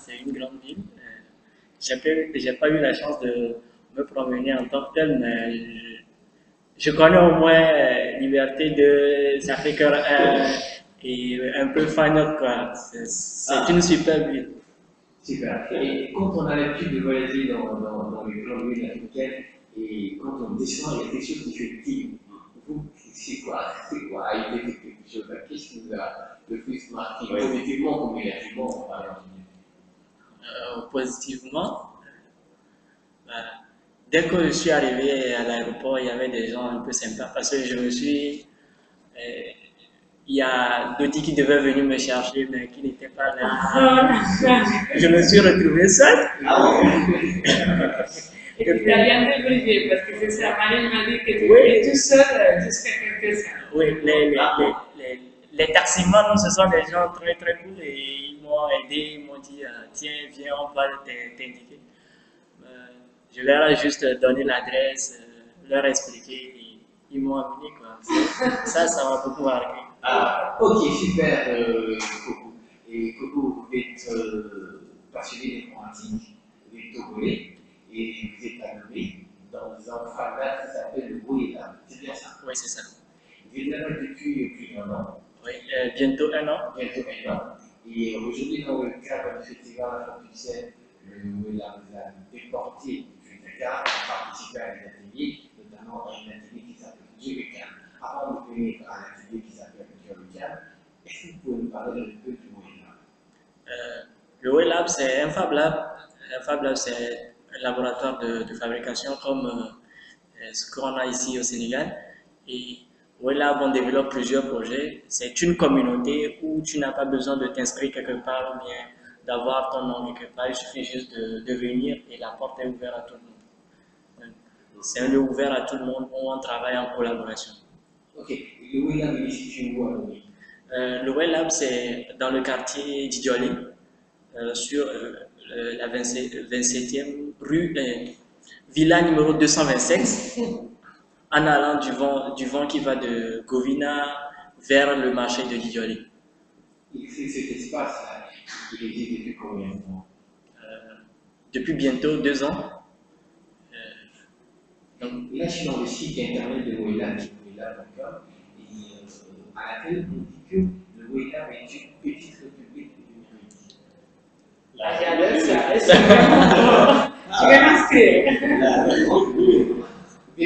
c'est une grande ville. J'ai pas eu la chance de me promener en tant que tel, mais je connais au moins Liberté 2, Sacré-Cœur 1 et un peu Fanot, quoi. C'est une super ville. Super. Et quand on a l'habitude de voyager dans les grandes villes africaines, et quand on descend, il y a quelque chose qui fait tilt. Vous, c'est quoi? C'est quoi? A été quelque chose? Qu'est-ce qui vous a le plus marqué? Positivement comme négativement, par exemple? Positivement, dès que je suis arrivé à l'aéroport, il y avait des gens un peu sympas parce que euh, il y a Dodi qui devait venir me chercher, mais qui n'était pas là. Je me suis retrouvé seul. Et tu t'as bien débrouillé parce que c'est ça, Marie m'a dit que tu étais tout seul jusqu'à quelques heures. Oui, les taximans, ce sont des gens très très cool et ils m'ont aidé, ils m'ont dit tiens, viens, on va t'indiquer. Je leur ai juste donné l'adresse, leur expliqué et ils m'ont amené quoi. Ça m'a beaucoup marqué. Ah, ok, super, Coco. Et Coco, vous êtes passionné d'informatique, vous êtes togolais, et vous êtes arrivé dans un format qui s'appelle le Wayland. C'est bien ça? Oui, c'est ça. Vous êtes là depuis plus d'un an. Oui, bientôt un an. Bientôt un an. Et aujourd'hui, dans le cadre du festival Afro-Pixel, le Wayland vous a déporté depuis Dakar pour participer à des ateliers, notamment à un atelier qui s'appelle Jerican. Avant de venir à l'atelier qui s'appelle Jerican, est-ce que vous pouvez nous parler un peu du Wayland? Le WayLab, c'est un Fab Lab. Un Fab Lab, c'est un laboratoire de fabrication comme ce qu'on a ici au Sénégal. Et WayLab, on développe plusieurs projets. C'est une communauté où tu n'as pas besoin de t'inscrire quelque part ou bien d'avoir ton nom quelque part. Il suffit juste de venir et la porte est ouverte à tout le monde. C'est un lieu ouvert à tout le monde où on travaille en collaboration. Ok, le Wayland est situé où à Lomé? Le WayLab, c'est dans le quartier d'Idjoli, sur la 27e rue, villa numéro 227, en allant du vent qui va de Govina vers le marché de Didjoli. Et cet espace-là, il existe depuis combien de temps? Depuis bientôt 2 ans. Donc, là, je suis dans le site internet de Wayland, wayland.com, et à laquelle on dit que le Wayland est une petite république numérique. Ah, c'est vraiment. Tu vas m'inscrire. Et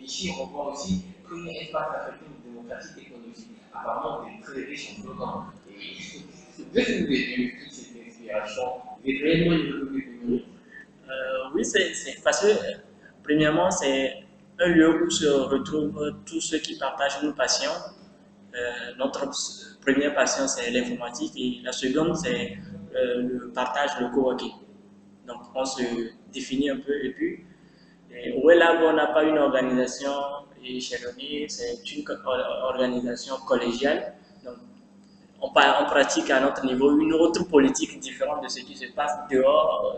ici, on voit aussi premier espace africain de démocratie technologique. Apparemment, vous êtes très riche en dedans. Et qu'est-ce que vous avez eu toute cette inspiration? Vous êtes réellement une république numérique? Oui, c'est parce que, premièrement, c'est un lieu où se retrouvent tous ceux qui partagent une passion. Notre première passion, c'est l'informatique et la seconde, c'est le partage, le coworking. Donc, on se définit un peu et puis, au Wellab, on n'a pas une organisation échelonnée, c'est une organisation collégiale. Donc, on pratique à notre niveau une autre politique différente de ce qui se passe dehors,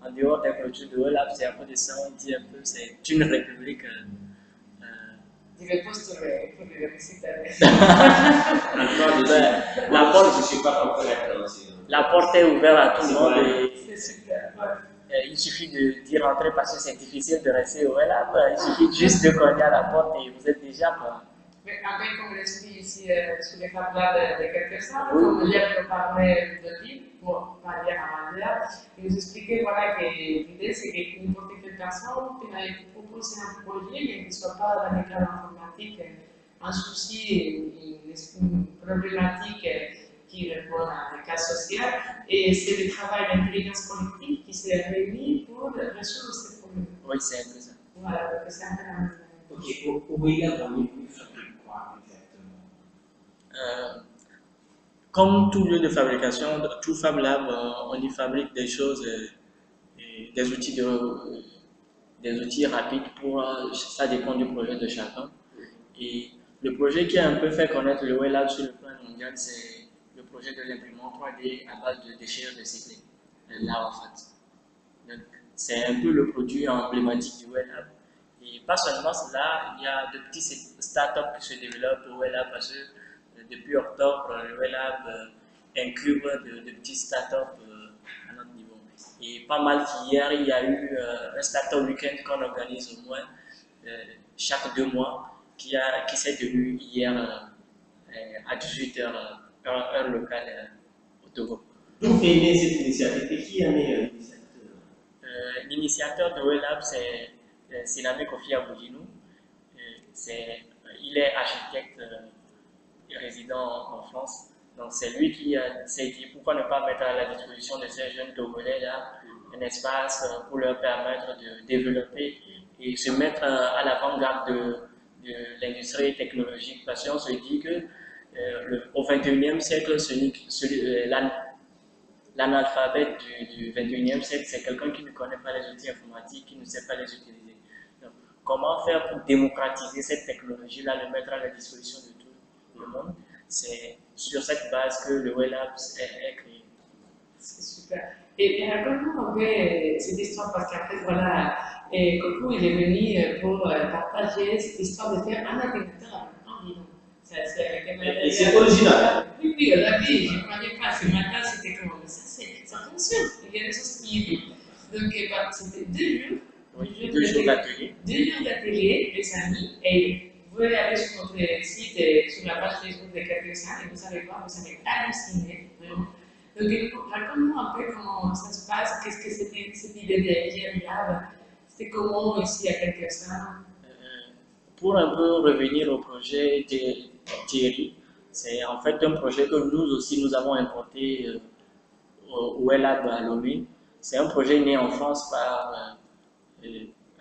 en dehors des clôtures de Wellab. C'est un peu de ça, on dit un peu, c'est une république. Je vais postuler pour les visiter. La porte est ouverte à tout le monde. C'est super. Il suffit d'y rentrer parce que c'est difficile de rester au Wellab. Il suffit juste de cogner à la porte et vous êtes déjà. Mais quand même, comme je suis ici sur les Fab Labs de quelques-uns, comme hier je parlais de lui, pour parler à Mandela, il nous expliquait voilà, que l'idée c'est que n'importe quelle personne qui a proposé un projet, mais qui ne soit pas dans le cadre informatique, un souci, une problématique qui répond à un cas social, et c'est le travail d'intelligence collective qui s'est réuni pour résoudre ces problèmes. Oui, c'est un peu ça. Voilà, donc c'est un peu la même. Ok, au Wayland, on est plus fabrique quoi exactement? Comme tout lieu de fabrication, tout Fab Lab, on y fabrique des choses, des des outils rapides pour, ça dépend du projet de chacun. Et le projet qui a un peu fait connaître le WayLab sur le plan mondial, c'est le projet de l'imprimante 3D à base de déchets recyclés, l'Arafat. C'est un peu le produit emblématique du WayLab. Et pas seulement cela, il y a de petits startups qui se développent au WayLab parce que depuis octobre, le WayLab incube de petits startups Et pas mal qu'hier, il y a eu un startup week-end qu'on organise au moins chaque 2 mois qui s'est tenu hier à 18h, heure locale au Togo. D'où est née cette initiative et qui a né l'initiative? L'initiateur de WellLab, c'est Siname Kofi Aboudjinou. Il est architecte résident en France. Donc c'est lui qui s'est dit pourquoi ne pas mettre à la disposition de ces jeunes Togolais là un espace pour leur permettre de développer et se mettre à l'avant-garde de l'industrie technologique. Parce qu'on se dit que au XXIe siècle, l'analphabète du XXIe siècle, c'est quelqu'un qui ne connaît pas les outils informatiques, qui ne sait pas les utiliser. Donc, comment faire pour démocratiser cette technologie-là, le mettre à la disposition de tout le monde? C'est sur cette base que le WellLab est créé. C'est super. Et raconte-nous un peu cette histoire, parce qu'en fait, voilà, Coco, il est venu pour partager cette histoire de faire un ordinateur avec un bidon. Et c'est original. Oui, oui, on l'a vu, je ne croyais pas. Ce matin, c'était comment? Ça fonctionne. Il y a des choses qui. Donc, c'était 2 jours. Oui, 2 jours d'atelier. 2 jours d'atelier, les amis. Et vous pouvez aller sur notre site, sur la page Facebook de quelques-uns, et vous allez voir, vous allez halluciner, vraiment. Donc, raconte-nous un peu comment ça se passe, qu'est-ce que c'était cette idée de GMLab, c'était comment ici à quelques-uns. Pour un peu revenir au projet Thierry, c'est en fait un projet que nous aussi nous avons importé au WellLab à Lomé. C'est un projet né en France par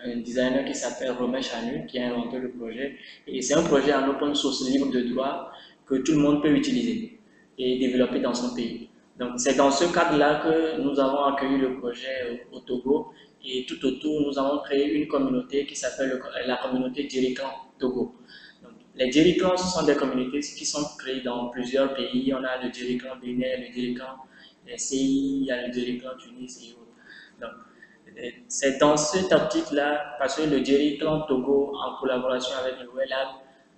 un designer qui s'appelle Romain Chanu, qui a inventé le projet. Et c'est un projet en open source libre de droit que tout le monde peut utiliser et développer dans son pays. Donc c'est dans ce cadre-là que nous avons accueilli le projet au Togo et tout autour nous avons créé une communauté qui s'appelle la communauté Djerikan Togo. Donc, les Djerikan, ce sont des communautés qui sont créées dans plusieurs pays. On a le Djerikan Bénin, le Djerikan CI, il y a le Djerikan Tunis et autres. Donc, c'est dans cette optique-là, parce que le Djerikan Togo, en collaboration avec le WellLab,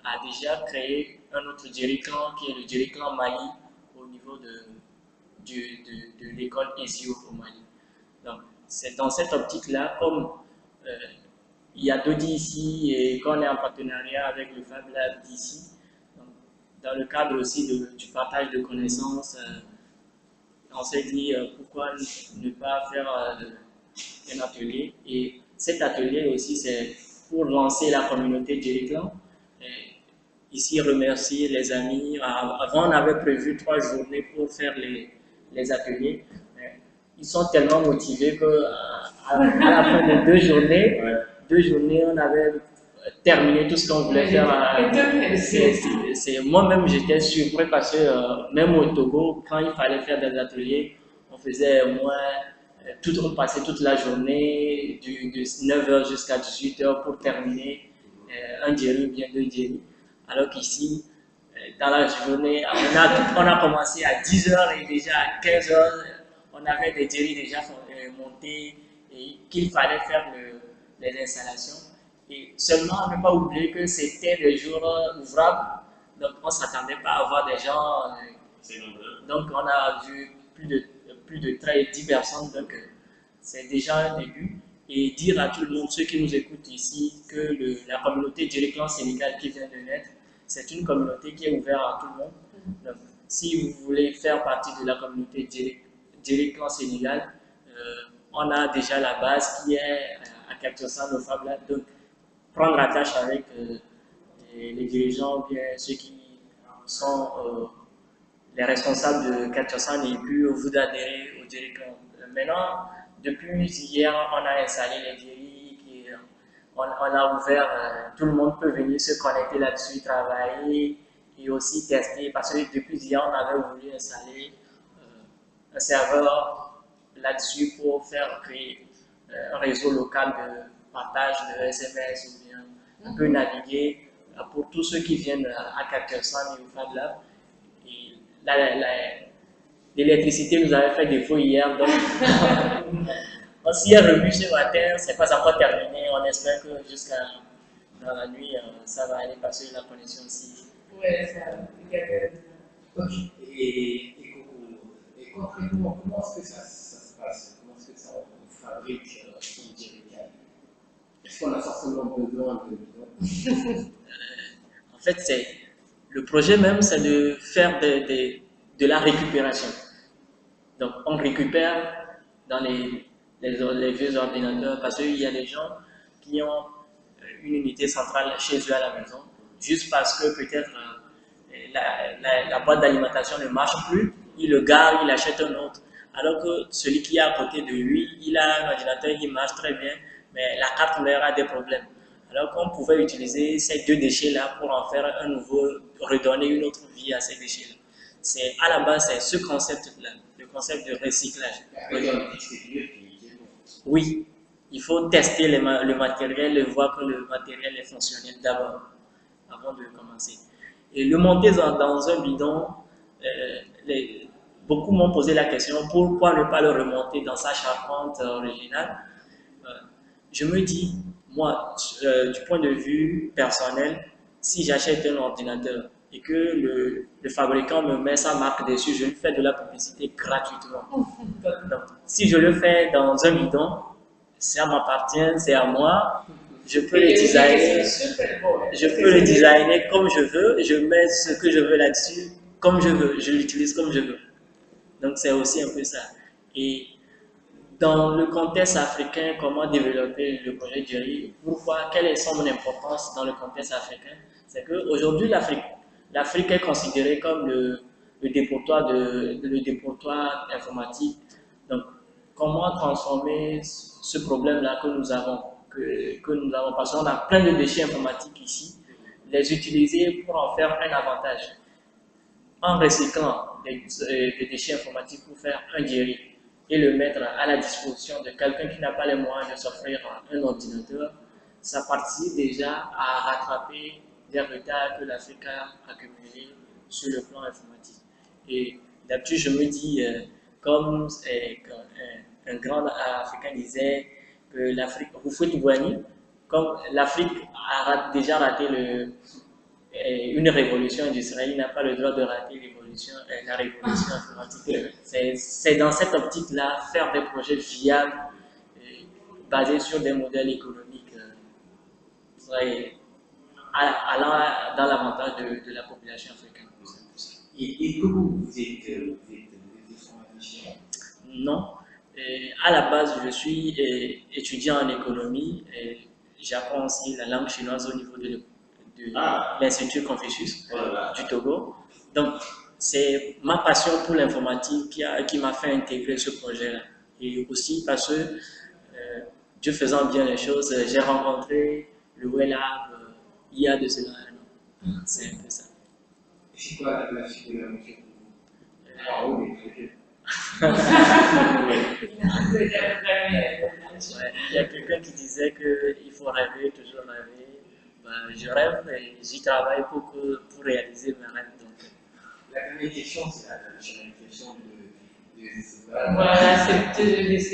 a déjà créé un autre Djerikan qui est le Djerikan Mali au niveau de l'école ESIO au Mali. Donc, c'est dans cette optique-là, comme il y a Dodi ici et qu'on est en partenariat avec le Fab Lab d'ici, dans le cadre aussi du partage de connaissances, on s'est dit pourquoi ne pas faire un atelier. Et cet atelier aussi, c'est pour lancer la communauté Djerikan. Ici, remercier les amis. Avant, on avait prévu 3 journées pour faire les ateliers. Ils sont tellement motivés qu'à la fin de 2 journées, on avait terminé tout ce qu'on voulait faire. Moi-même, j'étais surpris parce que même au Togo, quand il fallait faire des ateliers, on faisait au moins on passait toute la journée, de 9h jusqu'à 18h pour terminer un djeri ou bien 2 djeris. Alors qu'ici, dans la journée, on a commencé à 10h et déjà à 15h, on avait des djeris déjà montés et qu'il fallait faire les installations. Et seulement, ne pas oublier que c'était des jours ouvrables, donc on ne s'attendait pas à avoir des gens. Donc on a vu plus de 10 personnes, donc c'est déjà un début. Et dire à tout le monde, ceux qui nous écoutent ici, que la communauté Djerikan Sénégal qui vient de naître, c'est une communauté qui est ouverte à tout le monde. Donc, si vous voulez faire partie de la communauté Djerikan Sénégal, on a déjà la base qui est à Kertiosan au Fab Lab. Donc, prendre attache avec les dirigeants, bien ceux qui sont les responsables de Kertiosan et puis vous adhérer au Djerikan. Maintenant, depuis hier, on a installé les djeris, on a ouvert, tout le monde peut venir se connecter là-dessus, travailler et aussi tester, parce que depuis hier, on avait voulu installer un serveur là-dessus pour faire créer un réseau local de partage de SMS ou bien on peut naviguer pour tous ceux qui viennent à Kertiosan et au Fab Lab. Et l'électricité nous avait fait défaut hier, donc on s'y est revu ce matin, c'est pas encore terminé, on espère que jusqu'à dans la nuit, ça va aller passer la connexion aussi. Ouais, ça. Et concrètement, comment est-ce que ça se passe? Comment est-ce que ça fabrique empirical? Est-ce qu'on a forcément besoin de... En fait, le projet même, c'est de faire de la récupération. Donc, on récupère dans les vieux ordinateurs parce qu'il y a des gens qui ont une unité centrale chez eux à la maison, juste parce que peut-être la boîte d'alimentation ne marche plus, il le gare, il achète un autre. Alors que celui qui est à côté de lui, il a un ordinateur qui marche très bien, mais la carte mère a des problèmes. Alors qu'on pouvait utiliser ces deux déchets-là pour en faire un nouveau, redonner une autre vie à ces déchets-là. C'est à la base, c'est ce concept-là, le concept de recyclage. Oui, il faut tester le matériel et voir que le matériel est fonctionnel d'abord, avant de commencer. Et le monter dans un bidon, beaucoup m'ont posé la question, pourquoi ne pas le remonter dans sa charpente originale? Je me dis, moi, du point de vue personnel, si j'achète un ordinateur et que le fabricant me met sa marque dessus, je lui fais de la publicité gratuitement. Donc, si je le fais dans un bidon, ça m'appartient, c'est à moi, je peux le designer, comme je veux, je mets ce que je veux là-dessus comme je veux, je l'utilise comme je veux. Donc c'est aussi un peu ça. Et dans le contexte africain, comment développer le projet Jerry? Pourquoi? Quelle est son importance dans le contexte africain? C'est qu'aujourd'hui, l'Afrique est considérée comme le dépotoir informatique. Donc, comment transformer ce problème-là que nous avons, parce qu'on a plein de déchets informatiques ici, les utiliser pour en faire un avantage. En recyclant des déchets informatiques pour faire un Jerry et le mettre à la disposition de quelqu'un qui n'a pas les moyens de s'offrir un ordinateur, ça participe déjà à rattraper des retards que l'Afrique a accumulés sur le plan informatique. Et d'habitude, je me dis, comme un grand Africain disait, que l'Afrique, comme l'Afrique a déjà raté une révolution industrielle, il n'a pas le droit de rater la révolution informatique. C'est dans cette optique-là, faire des projets viables, basés sur des modèles économiques, allant dans l'avantage de la population africaine. Et comment vous êtes informaticien? Non. À la base, je suis étudiant en économie et j'apprends aussi la langue chinoise au niveau de l'Institut Confucius du Togo. Donc, c'est ma passion pour l'informatique qui m'a fait intégrer ce projet-là. Et aussi parce que, Dieu faisant bien les choses, j'ai rencontré le WellLab il y a de cela un an. C'est un peu ça. C'est quoi la suite de l'aventure pour vous? Il y a quelqu'un qui disait qu'il faut rêver, toujours rêver. Ben, je rêve et j'y travaille pour réaliser mes rêves. Donc. La dernière question, c'est la question de Voilà, c'est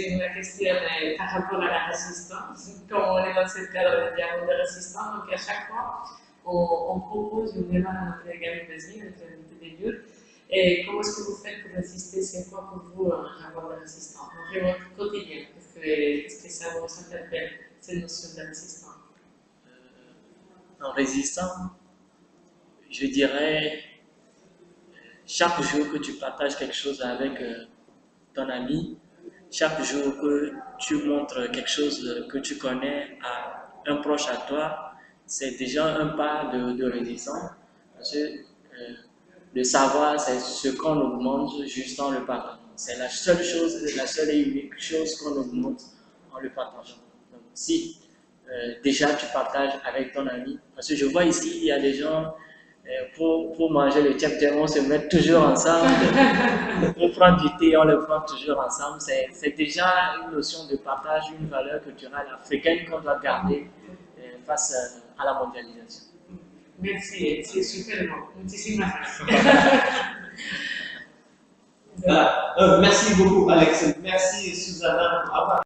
une question par rapport à la résistance. Comme on est dans ce cadre de dialogue de résistance, donc à chaque fois, on propose une demande à notre gamme voisine, notre invité de lieu. Et comment est-ce que vous faites pour résister? C'est quoi pour vous un rapport de résistance? Dans votre quotidien, est-ce que ça vous interpelle, cette notion de résistance? En résistant, je dirais, chaque jour que tu partages quelque chose avec ton ami, chaque jour que tu montres quelque chose que tu connais à un proche à toi, c'est déjà un pas de résistance. Parce que le savoir, c'est ce qu'on augmente juste en le partageant. C'est la seule et unique chose qu'on augmente en le partageant. Donc, si déjà tu partages avec ton ami, parce que je vois ici, il y a des gens, pour manger le tchèp-tchèp, on se met toujours ensemble. Pour prendre du thé, on le prend toujours ensemble. C'est déjà une notion de partage, une valeur culturelle africaine qu'on doit garder face à la mondialisation. Merci, c'est super bon. Muchísimas Merci beaucoup, Alex. Merci, Susanna, pour avoir